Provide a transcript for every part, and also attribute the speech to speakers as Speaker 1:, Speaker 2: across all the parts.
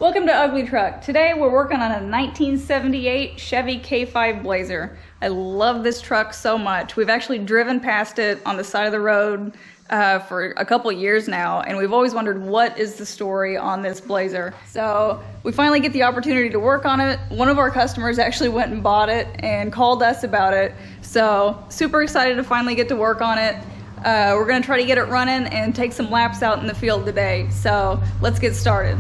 Speaker 1: Welcome to Ugly Truck. Today we're working on a 1978 Chevy K5 Blazer. I love this truck so much. We've actually driven past it on the side of the road for a couple years now, and we've always wondered what is the story on this Blazer. So we finally get the opportunity to work on it. One of our customers actually went and bought it and called us about it. So super excited to finally get to work on it. We're gonna try to get it running and take some laps out in the field today. So let's get started.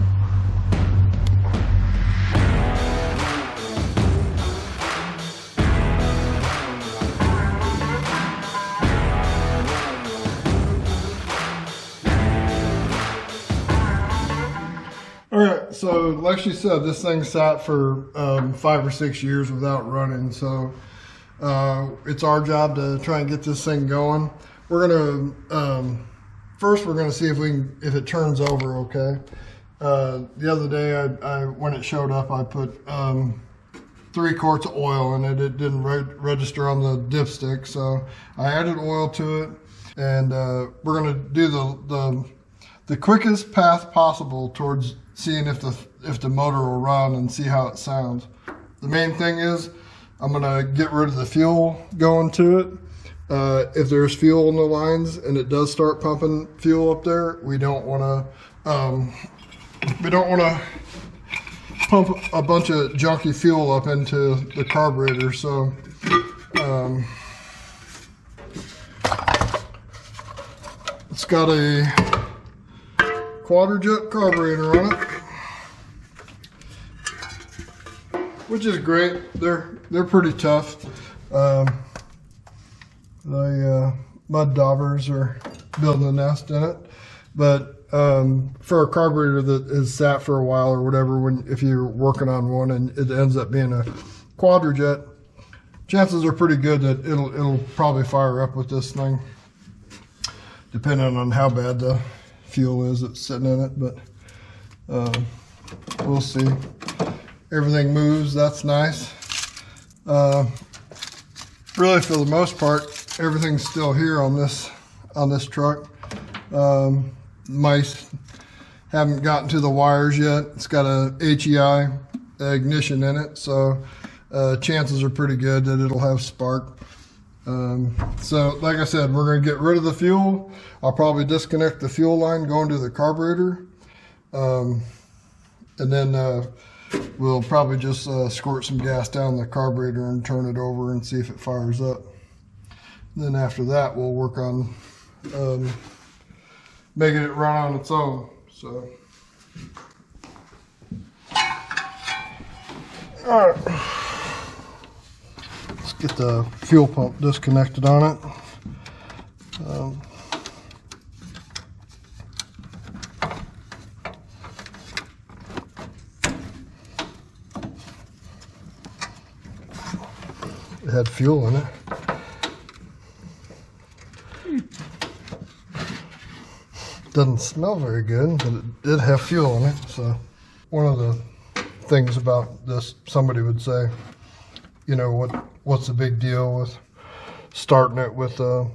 Speaker 2: Alright, so like she said, this thing sat for 5 or 6 years without running, so it's our job to try and get this thing going. We're gonna first we're gonna see if it turns over okay. The other day when it showed up, I put 3 quarts of oil in it. It didn't register on the dipstick, so I added oil to it, and we're gonna do the quickest path possible towards seeing if the motor will run and see how it sounds. The main thing is I'm gonna get rid of the fuel going to it. If there's fuel in the lines and it does start pumping fuel up there, we don't want to pump a bunch of junky fuel up into the carburetor. So it's got a quadrajet carburetor on it, which is great. They're pretty tough. The mud daubers are building a nest in it, but for a carburetor that has sat for a while or whatever, if you're working on one and it ends up being a quadrajet, chances are pretty good that it'll probably fire up with this thing, depending on how bad the fuel is that's sitting in it, but we'll see. Everything moves, that's nice. Really, for the most part, everything's still here on this truck. Mice haven't gotten to the wires yet. It's got a HEI ignition in it, so chances are pretty good that it'll have spark. So like I said, we're going to get rid of the fuel. I'll probably disconnect the fuel line going to the carburetor, and then we'll probably just squirt some gas down the carburetor and turn it over and see if it fires up. And then after that, we'll work on making it run on its own. So, all right. Let's get the fuel pump disconnected on it. It had fuel in it. Doesn't smell very good, but it did have fuel in it. So one of the things about this, somebody would say, you know, what's the big deal with starting it with or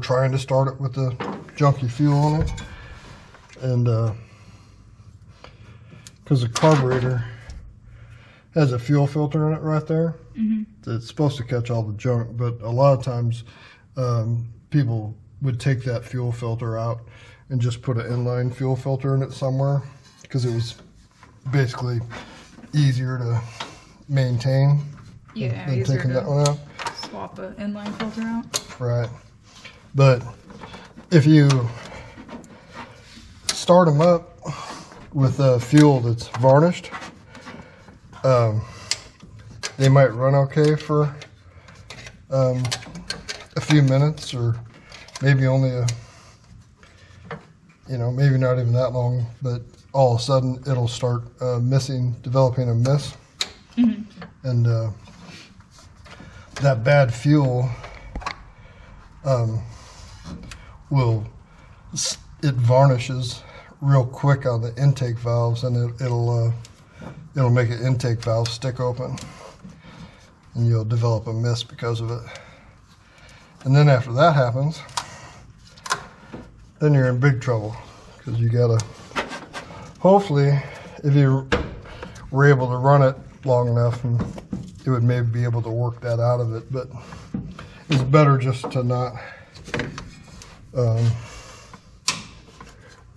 Speaker 2: trying to start it with the junky fuel in it? And because the carburetor has a fuel filter in it right there. Mm-hmm. It's supposed to catch all the junk, but a lot of times people would take that fuel filter out and just put an inline fuel filter in it somewhere, because it was basically easier to maintain than taking that one out.
Speaker 1: Swap the inline filter out. Right.
Speaker 2: But if you start them up with fuel that's varnished, they might run okay for a few minutes, or maybe only maybe not even that long, but all of a sudden it'll start developing a miss. Mm-hmm. And that bad fuel it varnishes real quick on the intake valves, and it'll make an intake valve stick open, and you'll develop a mist because of it. And then after that happens, then you're in big trouble, because you gotta, hopefully, if you were able to run it long enough, and it would maybe be able to work that out of it, but it's better just to not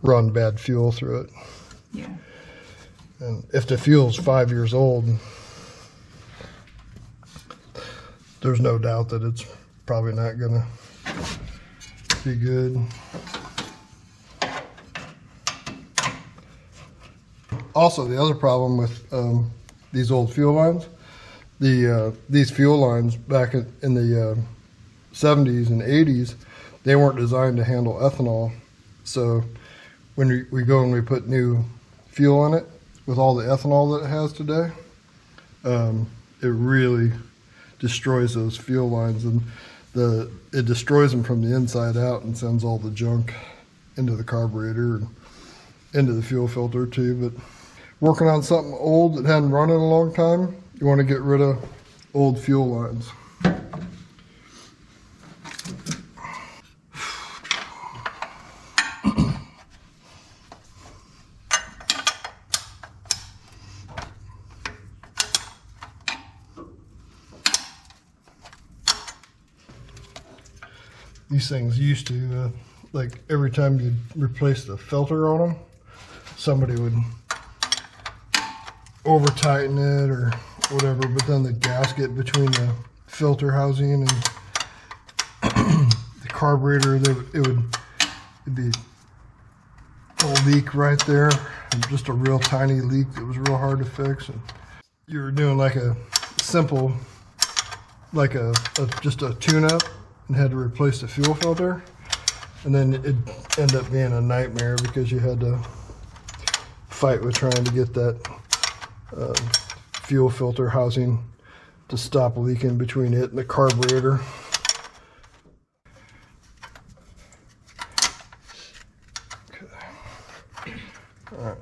Speaker 2: run bad fuel through it.
Speaker 1: Yeah.
Speaker 2: And if the fuel's 5 years old, there's no doubt that it's probably not gonna be good. Also, the other problem with these old fuel lines, these fuel lines back in the 70s and 80s, they weren't designed to handle ethanol. So when we go and we put new fuel in it, with all the ethanol that it has today, it really destroys those fuel lines, and it destroys them from the inside out and sends all the junk into the carburetor and into the fuel filter too. But working on something old that hadn't run in a long time, you want to get rid of old fuel lines. These things used to, like every time you'd replace the filter on them, somebody would over tighten it or whatever, but then the gasket between the filter housing and the carburetor, it'd be a leak right there, just a real tiny leak that was real hard to fix. And you were doing like a simple, like just a tune-up, and had to replace the fuel filter, and then it'd end up being a nightmare because you had to fight with trying to get that fuel filter housing to stop leaking between it and the carburetor. Okay. All right.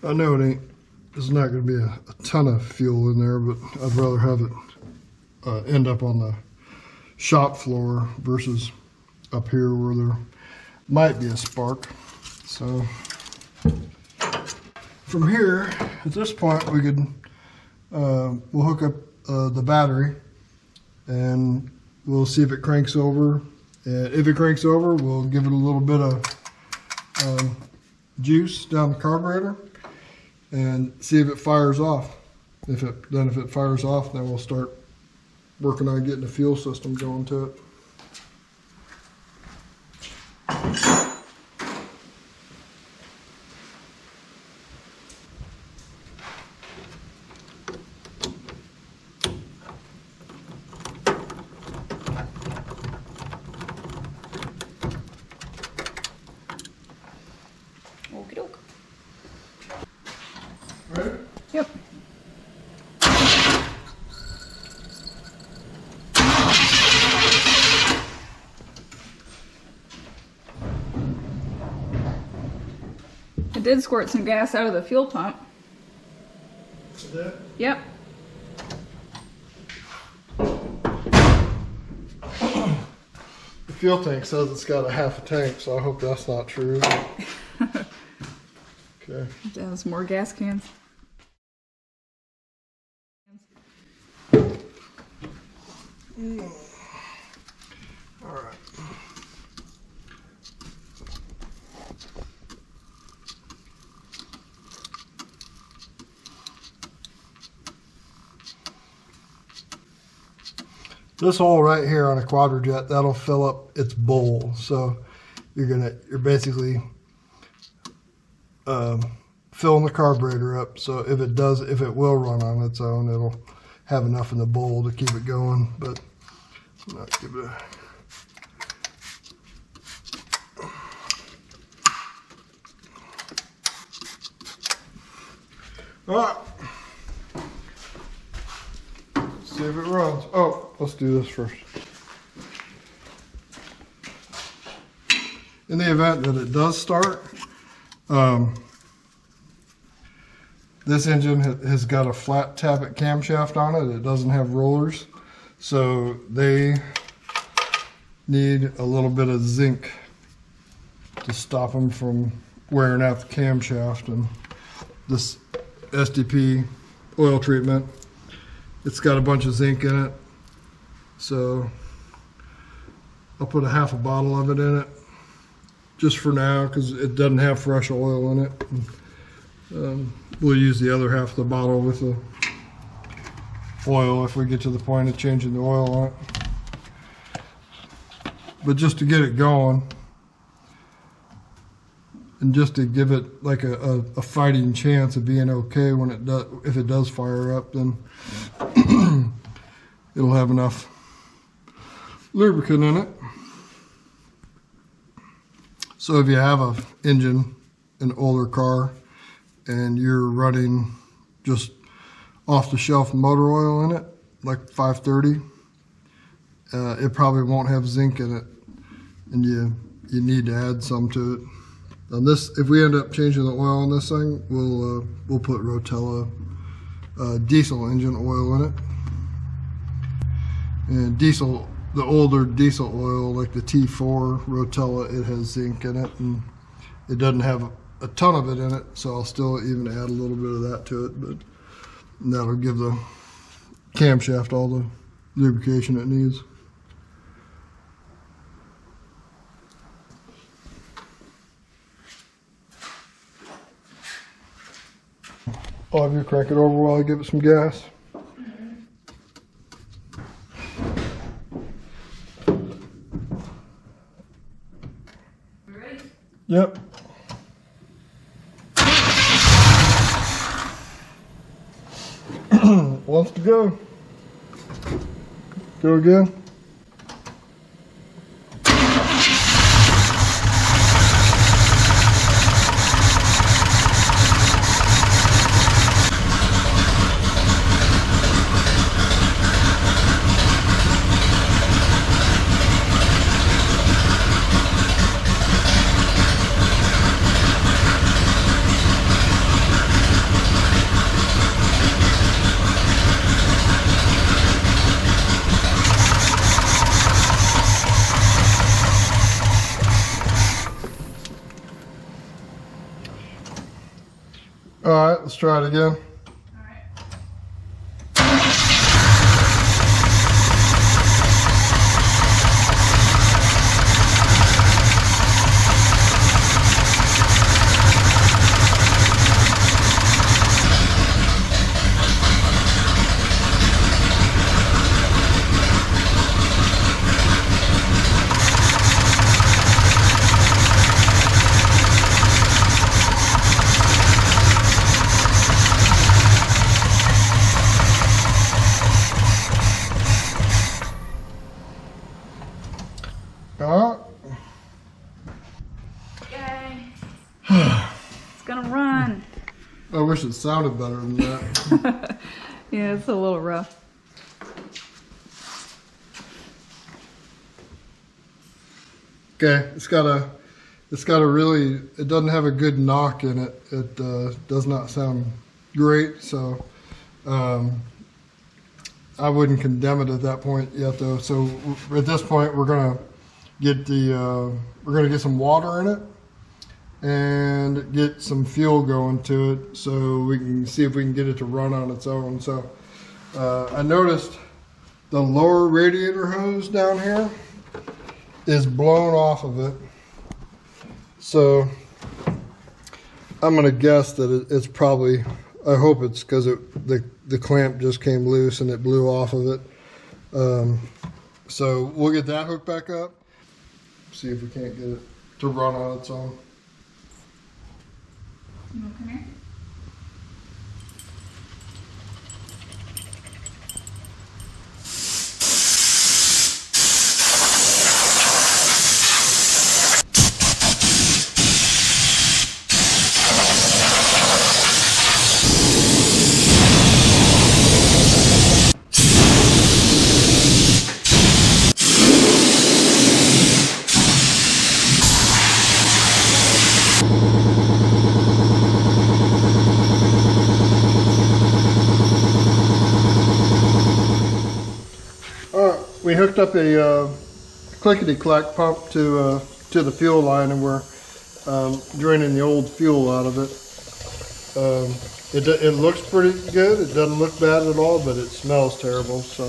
Speaker 2: I know there's not going to be a ton of fuel in there, but I'd rather have it end up on the shop floor versus up here where there might be a spark. So from here, at this point, we could we'll hook up the battery and we'll see if it cranks over. And if it cranks over, we'll give it a little bit of juice down the carburetor and see if it fires off. If it fires off, then we'll start working on getting the fuel system going to it.
Speaker 1: Okie doke.
Speaker 2: Ready?
Speaker 1: Yep. It did squirt some gas out of the fuel pump.
Speaker 2: Is that?
Speaker 1: Yep.
Speaker 2: The fuel tank says it's got a half a tank, so I hope that's not true. Okay.
Speaker 1: Down some more gas cans.
Speaker 2: All right. This hole right here on a quadrajet, that'll fill up its bowl. So you're basically filling the carburetor up. So if it will run on its own, it'll have enough in the bowl to keep it going. But I'm not give it a all right. See if it runs. Oh, let's do this first. in the event that it does start, this engine has got a flat tappet camshaft on it. It doesn't have rollers, so they need a little bit of zinc to stop them from wearing out the camshaft. And this STP Oil Treatment, it's got a bunch of zinc in it, so I'll put a half a bottle of it in it just for now because it doesn't have fresh oil in it. We'll use the other half of the bottle with the oil if we get to the point of changing the oil on it. But just to get it going, and just to give it like a fighting chance of being okay when it does, if it does fire up, then it'll have enough lubricant in it. So if you have an engine, an older car, and you're running just off-the-shelf motor oil in it, like 530, it probably won't have zinc in it, and you need to add some to it. On this, if we end up changing the oil on this thing, we'll put Rotella diesel engine oil in it. And diesel, the older diesel oil, like the T4 Rotella, it has zinc in it, and it doesn't have a ton of it in it, so I'll still even add a little bit of that to it, but that'll give the camshaft all the lubrication it needs. I'll have you crank it over while I give it some gas.
Speaker 1: Ready?
Speaker 2: Yep. Wants to go. Go again. All right, let's try it again.
Speaker 1: Yay. It's gonna run.
Speaker 2: I wish it sounded better than that.
Speaker 1: Yeah, it's a little rough.
Speaker 2: Okay, it's got a really, it doesn't have a good knock in it. It does not sound great, so I wouldn't condemn it at that point yet though. So at this point we're gonna get some water in it and get some fuel going to it so we can see if we can get it to run on its own. So I noticed the lower radiator hose down here is blown off of it. So I'm gonna guess that it's probably, I hope it's because the clamp just came loose and it blew off of it. So we'll get that hooked back up, see if we can't get it to run on its own.
Speaker 1: You want to come here?
Speaker 2: we hooked up a clickety-clack pump to the fuel line, and we're draining the old fuel out of it. It looks pretty good. It doesn't look bad at all, but it smells terrible. So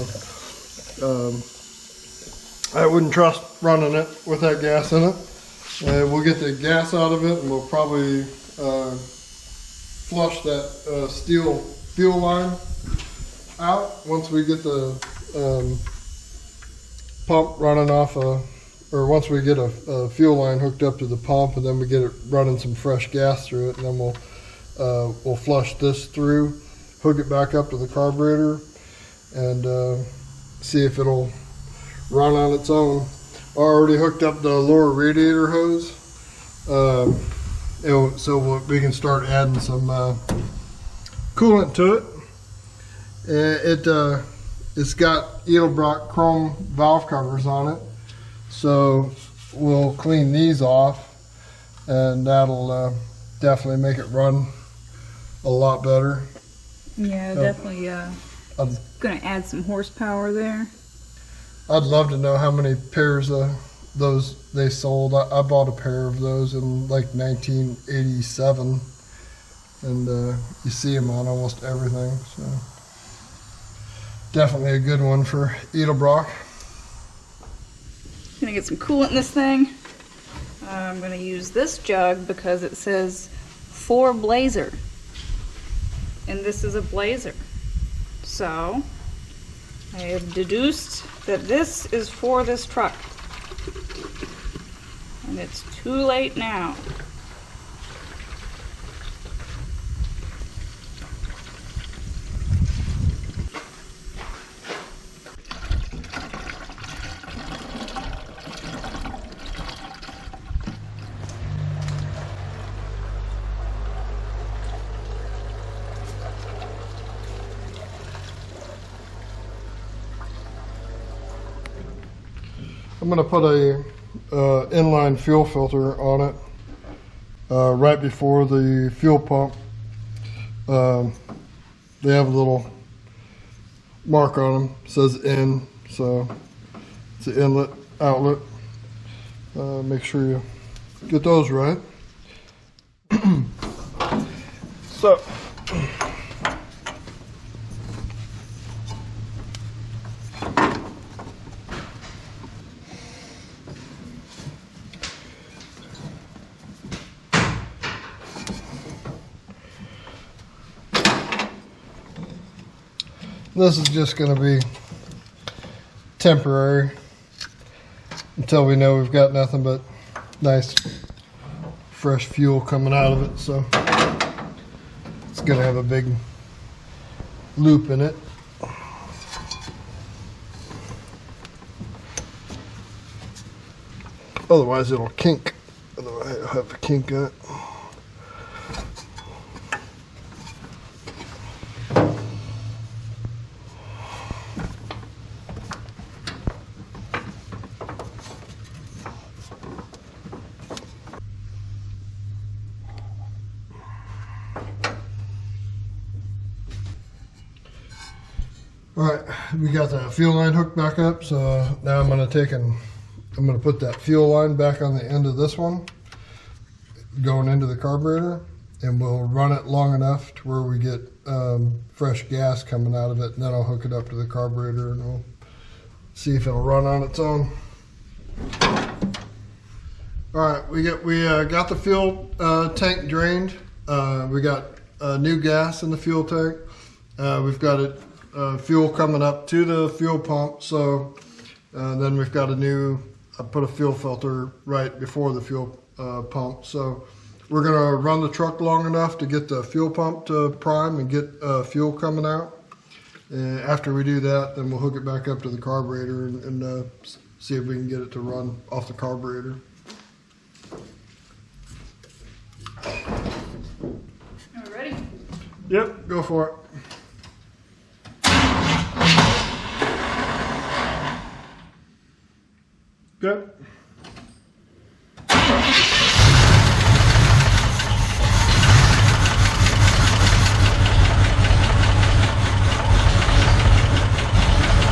Speaker 2: I wouldn't trust running it with that gas in it. We'll get the gas out of it, and we'll probably flush that steel fuel line out once we get the pump running off or once we get a fuel line hooked up to the pump, and then we get it running some fresh gas through it, and then we'll flush this through, hook it back up to the carburetor, and see if it'll run on its own. I already hooked up the lower radiator hose, so we can start adding some coolant to it. It's got Edelbrock chrome valve covers on it, so we'll clean these off, and that'll definitely make it run a lot better.
Speaker 1: Yeah, definitely gonna add some horsepower there.
Speaker 2: I'd love to know how many pairs of those they sold. I bought a pair of those in like 1987, and you see them on almost everything. So definitely a good one for Edelbrock.
Speaker 1: Gonna get some coolant in this thing. I'm gonna use this jug because it says for BLAZER, and this is a BLAZER. So I have deduced that this is for this truck, and it's too late now.
Speaker 2: I'm going to put a inline fuel filter on it right before the fuel pump. They have a little mark on them, it says in, so it's an inlet, outlet. Make sure you get those right. So this is just going to be temporary until we know we've got nothing but nice fresh fuel coming out of it. So it's going to have a big loop in it. Otherwise it'll kink. Otherwise it'll have a kink in it. Alright, we got the fuel line hooked back up, so now I'm going to put that fuel line back on the end of this one, going into the carburetor, and we'll run it long enough to where we get fresh gas coming out of it, and then I'll hook it up to the carburetor and we'll see if it'll run on its own. Alright, we got the fuel tank drained. We got new gas in the fuel tank. We've got it fuel coming up to the fuel pump, so then we've got I put a fuel filter right before the fuel pump. So we're gonna run the truck long enough to get the fuel pump to prime and get fuel coming out. And after we do that, then we'll hook it back up to the carburetor and see if we can get it to run off the carburetor.
Speaker 1: Are we ready?
Speaker 2: Yep, go for it. Good.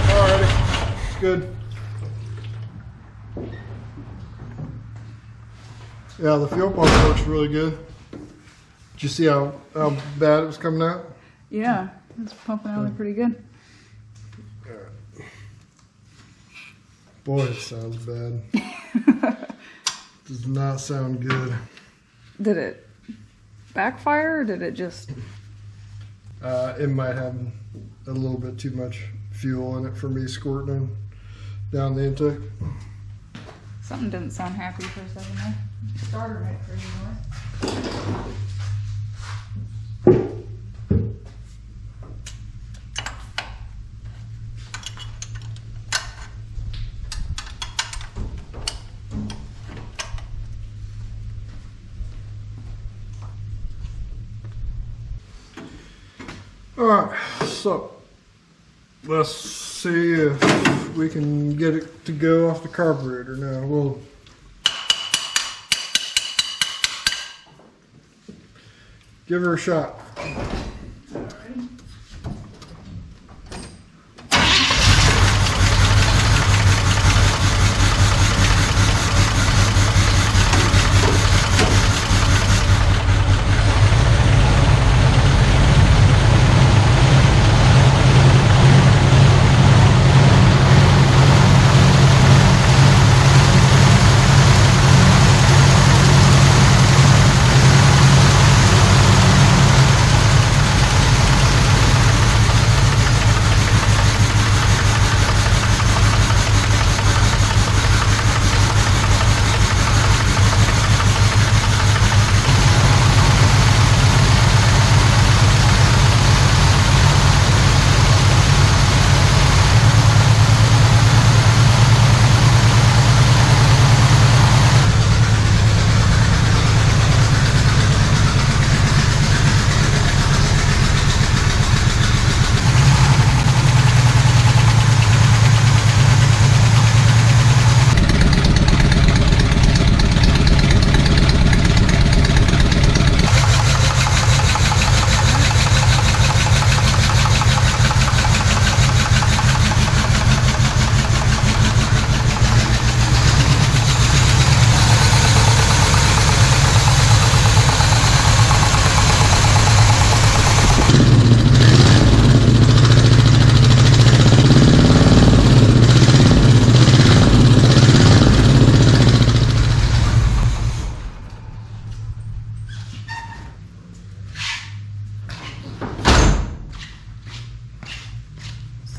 Speaker 2: Alrighty, good. Yeah, the fuel pump works really good. Did you see how bad it was coming out?
Speaker 1: Yeah, it's pumping out pretty good.
Speaker 2: Boy, it sounds bad. Does not sound good.
Speaker 1: Did it backfire or did it just...
Speaker 2: It might have a little bit too much fuel in it for me squirting down the intake.
Speaker 1: Something didn't sound happy for a second there. Starter made pretty noise.
Speaker 2: Alright, so let's see if we can get it to go off the carburetor now. We'll give her a shot.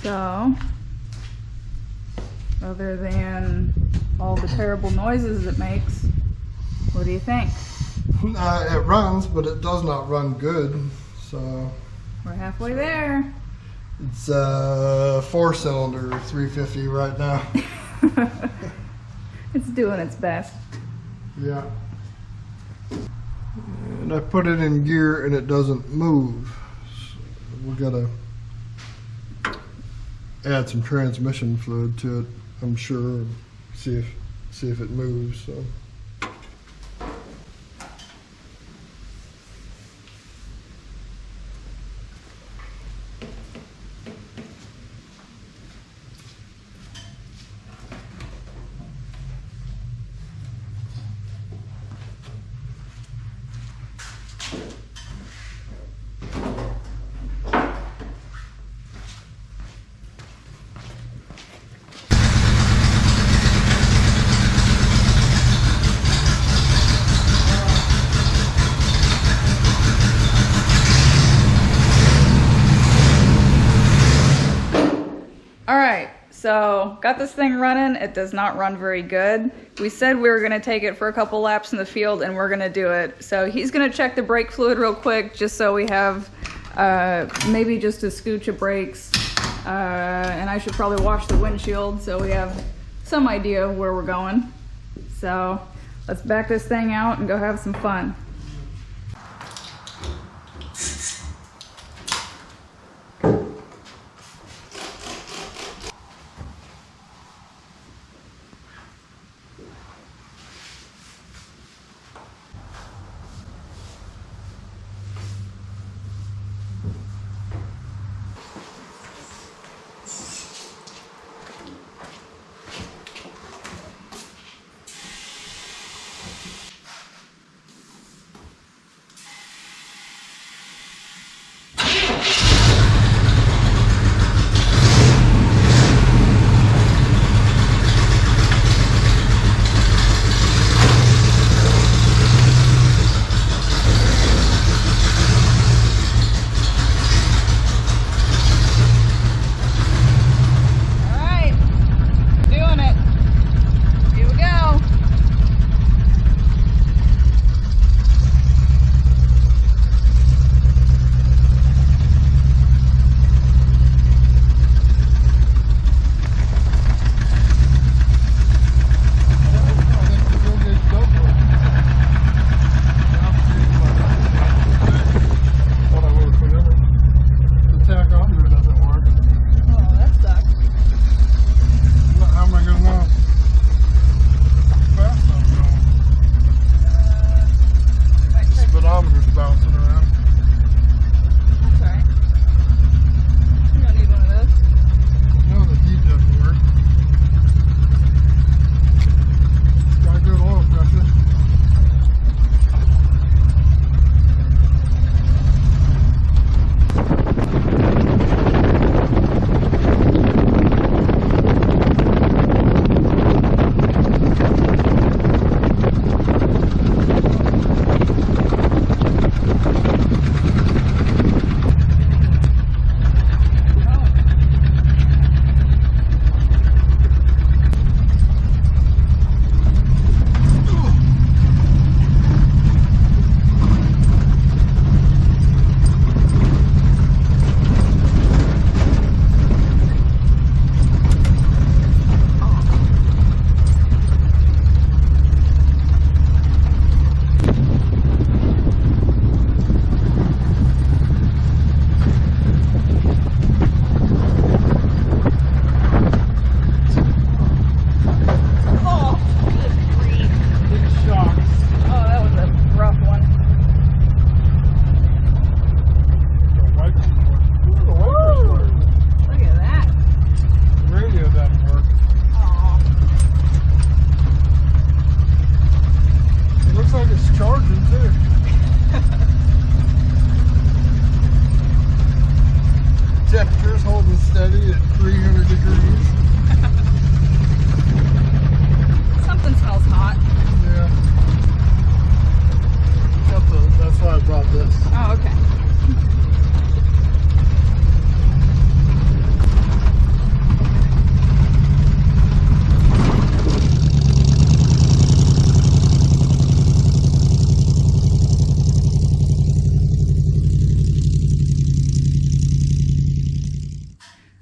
Speaker 1: So, other than all the terrible noises it makes, what do you think?
Speaker 2: It runs, but it does not run good. So
Speaker 1: We're halfway there.
Speaker 2: it's 4-cylinder 350 right now.
Speaker 1: It's doing its best.
Speaker 2: Yeah. And I put it in gear and it doesn't move. So we gotta add some transmission fluid to it, I'm sure, and see if it moves. So.
Speaker 1: Alright, so got this thing running. It does not run very good. We said we were going to take it for a couple laps in the field and we're going to do it. So he's going to check the brake fluid real quick just so we have maybe just a scooch of brakes. And I should probably wash the windshield so we have some idea of where we're going. So let's back this thing out and go have some fun.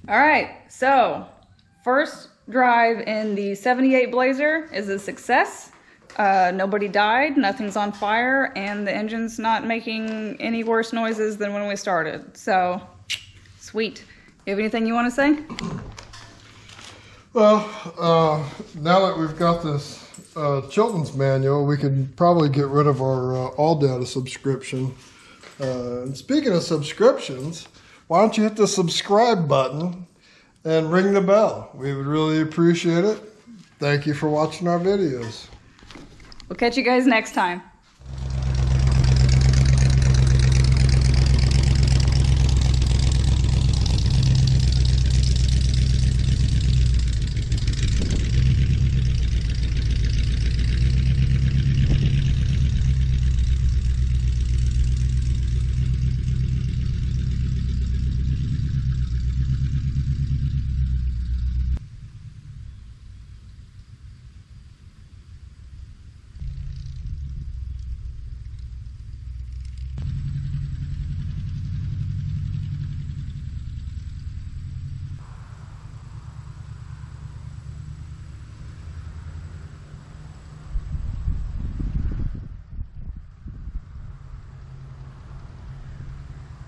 Speaker 1: All right, so first drive in the 78 Blazer is a success. Nobody died, nothing's on fire, and the engine's not making any worse noises than when we started. So, sweet. You have anything you want to say?
Speaker 2: Well, now that we've got this Chilton's manual, we can probably get rid of our all data subscription. And speaking of subscriptions, why don't you hit the subscribe button and ring the bell? We would really appreciate it. Thank you for watching our videos.
Speaker 1: We'll catch you guys next time.